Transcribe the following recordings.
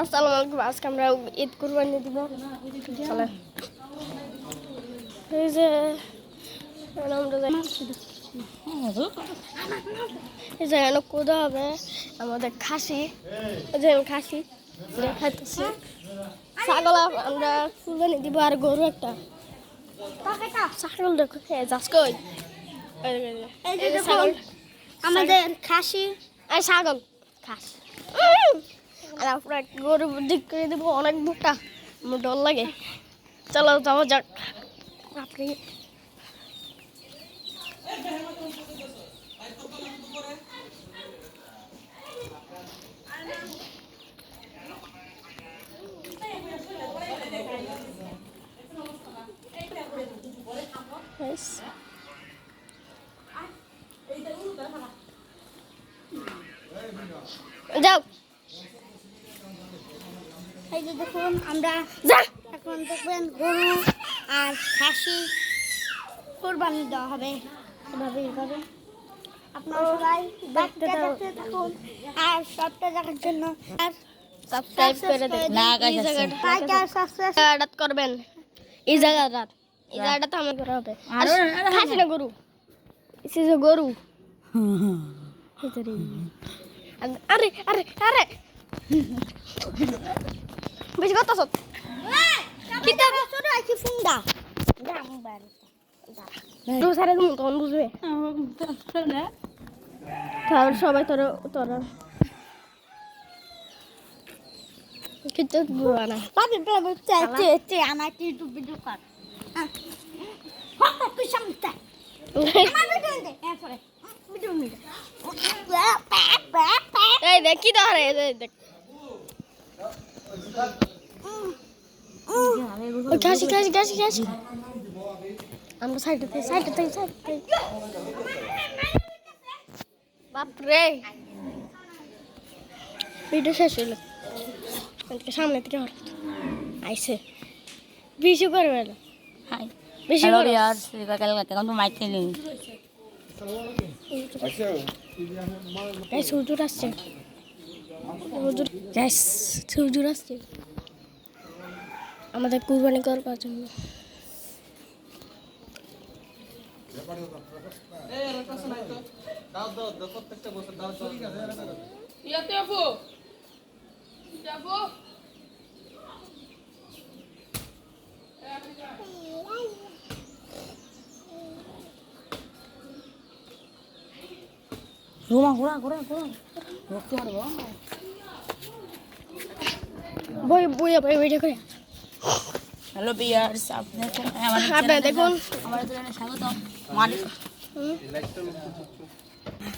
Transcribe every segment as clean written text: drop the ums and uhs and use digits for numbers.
আসসালামু আলাইকুম। আজকে আমরা ঈদ কুরবানি দিব। চলে এই যে এই যে কোদা হবে আমাদের খাসি, যে খাসি দেখাইতেছি। ছাগল আমরা কুরবানি দিব আর গরু একটা ছাগল দেখো যাস কই আমাদের খাসি আর ছাগল খাস আর আমরা গরু দিক করে দেবো অনেক মোটা ডর লাগে। চলো যাওয়া যাক। আপনি যাও এই যে দেখুন আমরা যা এখন দেখবেন গরু আর খাসি কোরবানি দেওয়া হবে এভাবে আপনারা সবাই দেখতে থাকুন আর সবটা দেখার জন্য আর সাবস্ক্রাইব করে দেন। জায়গাটা করবেন এই জায়গাটা তো আমার করা হবে। খাসি না গরু, ইসে যে গরু। আরে আরে আরে বেশি কথা সব কিতা ছোট আছে ফুন্ডা তো সারে তুমি তখন বুঝবে। তাহলে সবাই তোরা তোরা কিচ্ছু বুঝবে না। পাবি তে আমার ইউটিউব ভিডিও কর তুই সামনে আমার ভিডিও দে এরপরে ভিডিও নিতে এই দেখ কি ধরে দেখ খাসি খাসি খাসি খাসি আমরা সাইডে বাপরে ভিডিও শেষ হইল সামনে থেকে আইসে বেশি করবে না। বেশি Hello viewers, welcome to my channel. হুজুর আসছে, হুজুর আসছে আমাদের কুরবানি করবার জন্য। ঘোরা বই ভিডিও করে। হ্যালো ভিউয়ার্স, আপনারা দেখুন আমাদের চ্যানেলে স্বাগতম।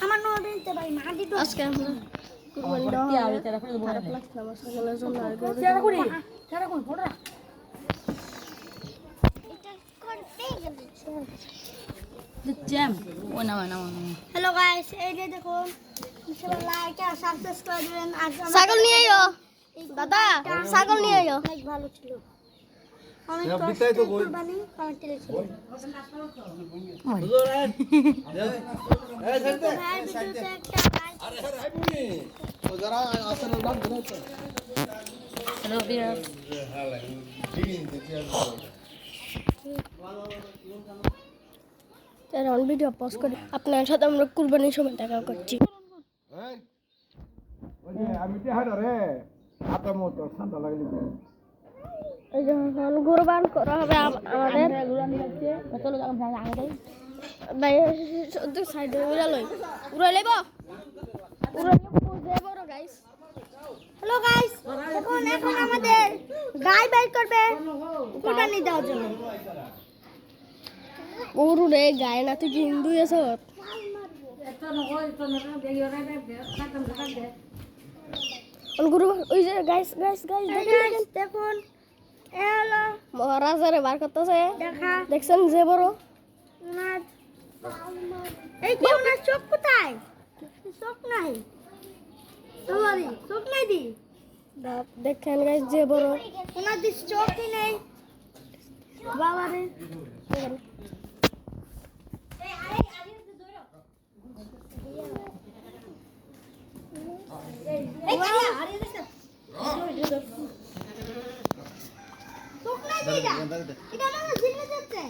আমার নদীতে ভাই মাটি তো আজকে আমরা কুরবানি দেওয়া হবে। খারাপ লাগছে আমার সকলের জন্য আর গরু এটা করতে গেলে জ্যাম ও না হ্যালো গাইস এই যে দেখুন সবাই লাইক আর সাবস্ক্রাইব করে দিবেন। আর ছাগল নিয়ে আইও দাদা, ছাগল নিয়ে আইও। অনেক ভালো ছিল, অনেক কষ্টের কুরবানি কমেন্টে লিখুন। ভাই ভিডিওতে একটা হ্যালো ভিউয়ার্স, এখন ভিডিও পোস্ট করি। আপনার সাথে আমরা কুরবানির সময় দেখা করছি। এই যে কুরবান করা হবে আমাদের সাইডে উড়াই লেব বড় গাইস। হ্যালো গাইস এখন আমাদের গাই বের করবে কুরবানি দেওয়ার জন্য। গরু রে গায়ে না, তুই কি হিন্দু এসব? গরু ওই যে গাইস দেখুন এ হলো মহারাজারে বার করতেছে, দেখা দেখছেন যে বড়। ওনার এই কি ওনার চোখ কোথায়? চোখ নাই, সরি চোখ নাই দি দেখেন গাইস যে বড়। ওনার দিস চোখই নেই বাবারে। চোখ নাই দুইটা এটা না জিনে যাচ্ছে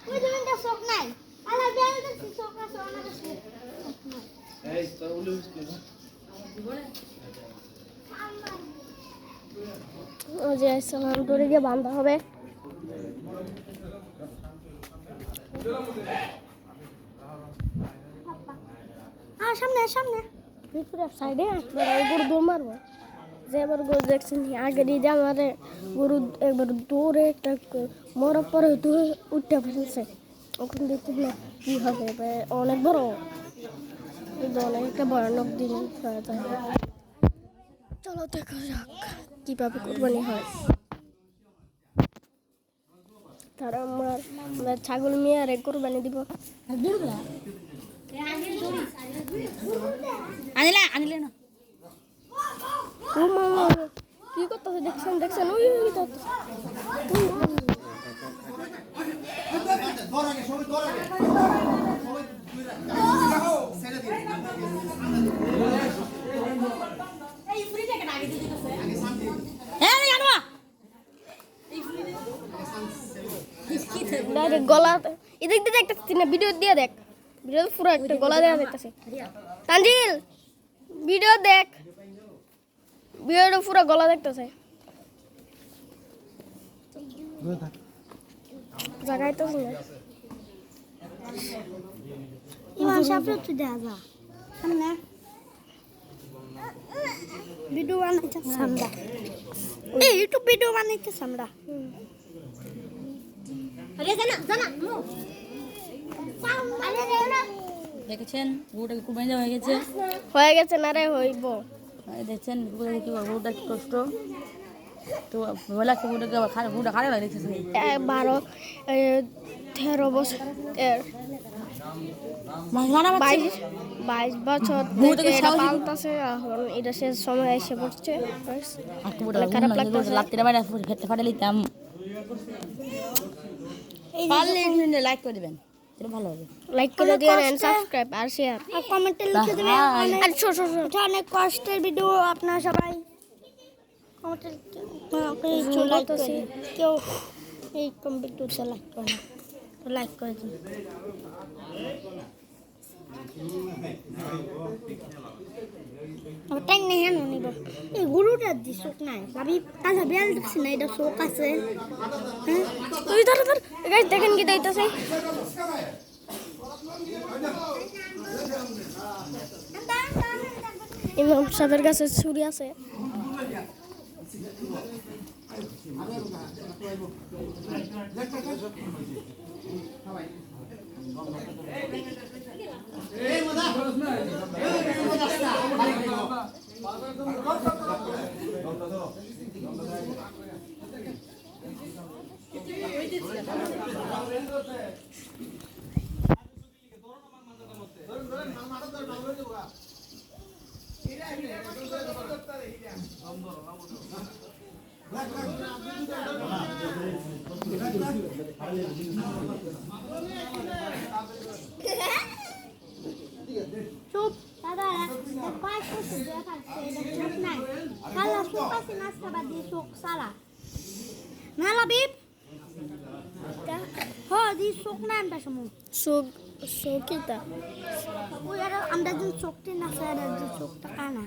ওই দুইটা চোখ নাই আলা বেল দেখছি চোখ আছে অনেক আছে এই তো উলে উঠছে ওই যে সালাম দড়ি দিয়ে বাঁধা হবে। সামনে সামনে পুরো সাইডে একবার গরু দৌড় মারবো। যে এবার গরু দেখছেন আগে দিয়ে যে আমার গরু একবার দৌড়ে একটা মরার পরে দৌড়ে উঠতে ফেলছে। ওখান দেখতে না কী হবে অনেক বড়, কিন্তু অনেক একটা ভয়ানক দিন হয়ে যায়। চলো দেখা যাক কীভাবে কোরবানি হয়। তারা আমরা ছাগল মেয়ারে কোরবানি দিব। আনিলে না ও মামা কি করতেছে দেখছেন দেখছেন ওই ডাইরেক্ট গলা এদিক দিয়ে দেখতেছি না, ভিডিও দিয়ে দেখ, ভিডিও পুরো একটা গলা দেওয়া দেখতেছে। তানজিল ভিডিও দেখ, ভিডিওটা পুরো গলা দেখতেছে। জায়গায় তো না ইমান সাহেব তো দেয়া যা সামনে ভিডিও বানাইতে সামরা এই ইউটিউব ভিডিও বানাইতে সামরা আরে জানা জানা আরে রে না দেখেছেন গরুটাকে কোরবানি দেওয়া হয়ে গেছে না রে হইব। দেখছেন গরুটা কি কষ্ট তো বলা গরুটাকে গরুটা খারাপ লাগে দেখছেন 12-13 বছর 22 বছর থেকে এটা পালতাছে, এখন এটা শেষ সময় এসে পড়ছে। খারাপ লাগতেছে। লাত্তিরা বাইরে খেতে ফাটে লিতাম পারলে লাইক করে দেবেন, এটা ভালো হবে। লাইক করে দিবেন, সাবস্ক্রাইব আর শেয়ার আর কমেন্টে লিখে দিবেন আর ছোট অনেক কষ্টের ভিডিও আপনারা সবাই কমেন্টে লাইক করে কেউ এই কম্পিউটার লাইক করে লাইক করে দিন। টাইম নেই হ্যাঁ নিব এই গরুটার দি চোখ নাই ভাবি কাঁচা বেল দেখছি না এটা চোখ আছে হ্যাঁ ওই ধর ধর গাইস দেখেন কি দিতেছে। ইমাম সাহেবের কাছে ছুরি আছে। চুপ দাদা পাঁচ বছর দেখাচ্ছে এটা চোখ নাই কালা চোখ আছে নাস্তা বাদ দিয়ে চোখ সারা না লাবিব হ্যাঁ দি চোখ নাই আমরা সময় কিতা ওই আর আমরা যে চোখটি না স্যার যে চোখটা কানা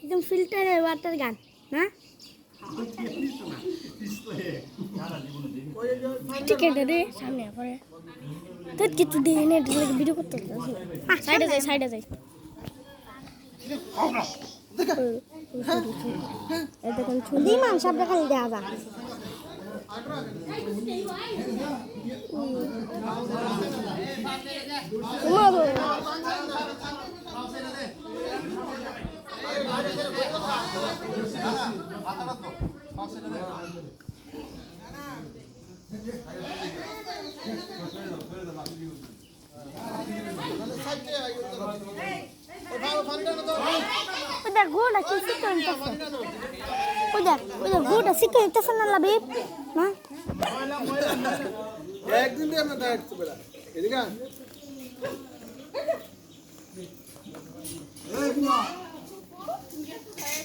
একদম ফিল্টারের ওয়াটার গান না ঠিক আছে রে সামনে পরে তো কিছু দিয়ে নে ভিডিও করতে সাইডে যাই দেখুন দিমান সব দেখালি দেওয়া যা ওদের গোটা কি শিখতে নিতেছে ওদের গোটা শিখতে নিতেছে না লাবিব না একদিন দিয়ে আমরা দাঁড়াচ্ছি বেড়া এদিকে আন।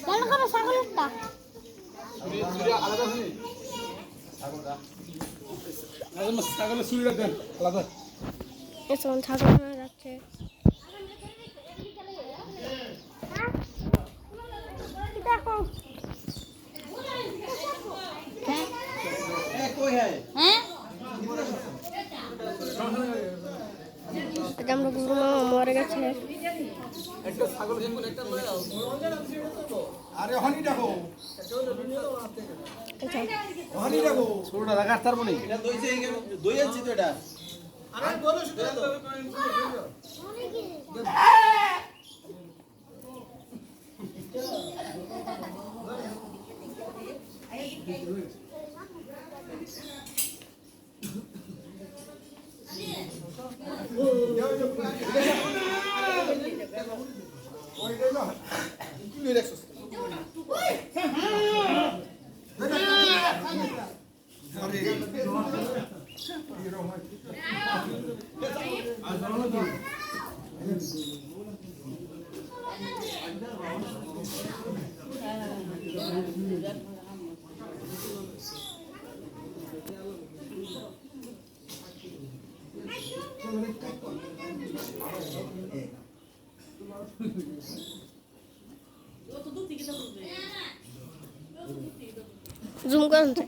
কেন করে ছাগলেরটা ছাগলের চুরি রাখবেন আলাদা। এখন ছাগল হয়ে যাচ্ছে। দেখো হ্যাঁ এটা আমরা গুরু মামা মরে গেছে। আরে হনি দেখো আচ্ছা, হনি দেখো ছোটটা রাখার তার মনে এটা দইছে দই আনছি তো এটা আরে বলো শুধু জুম করেন তো।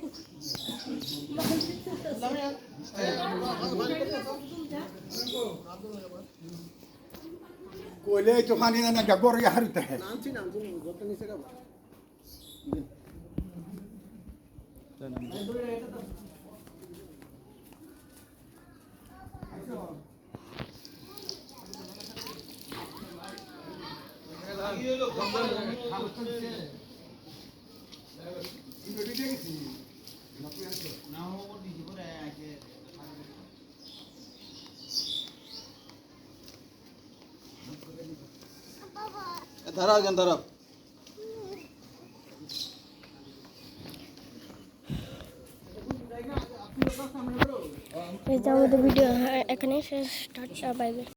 कोयले तो पानी ना गब्बर या हरता है নামছি নামছি গোটা নিচে গাবো দাঁড়াও কেন দাঁড়াও এই যে আমাদের ভিডিও এখানে শেষ। Tata, bye bye.